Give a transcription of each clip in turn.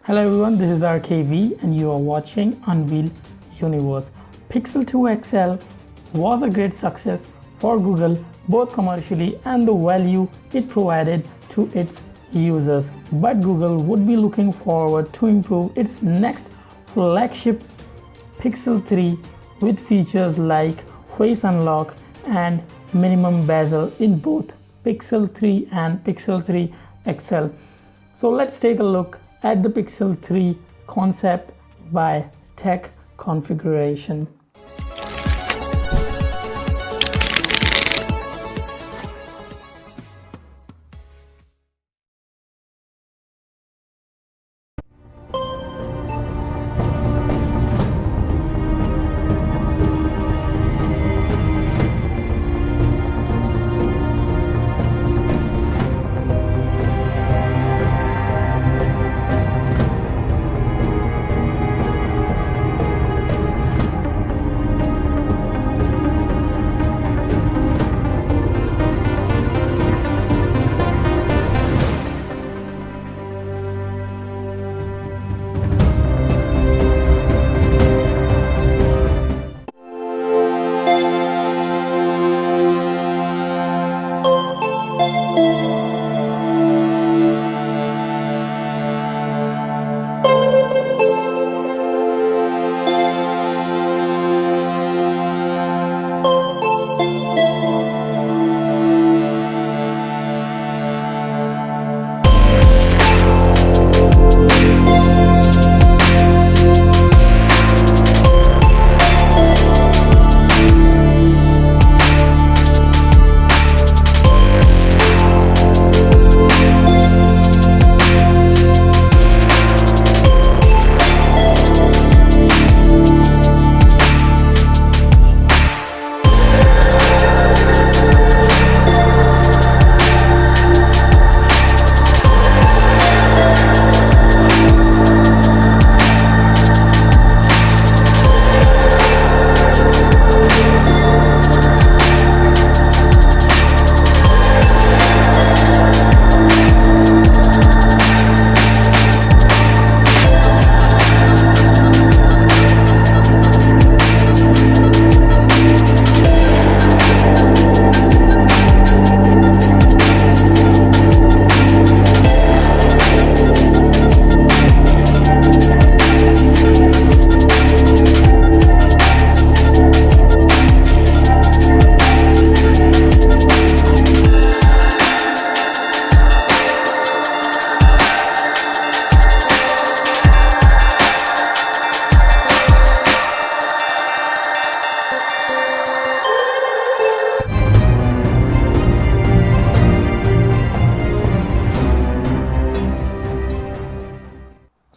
Hello everyone, this is RKV and you are watching Unveil Universe. Pixel 2 XL was a great success for Google both commercially and the value it provided to its users. But Google would be looking forward to improve its next flagship Pixel 3 with features like face unlock and minimum bezel in both Pixel 3 and Pixel 3 XL. So let's take a look at the Pixel 3 concept by tech configuration.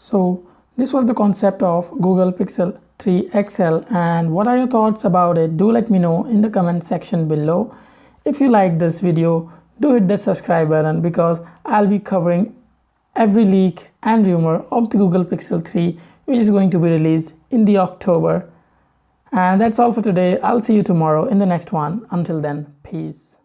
So this was the concept of Google Pixel 3 XL, and what are your thoughts about it? Do let me know in the comment section below. If you like this video, do hit the subscribe button because I'll be covering every leak and rumor of the Google Pixel 3 which is going to be released in the October. And that's all for today. I'll see you tomorrow in the next one. Until then, peace.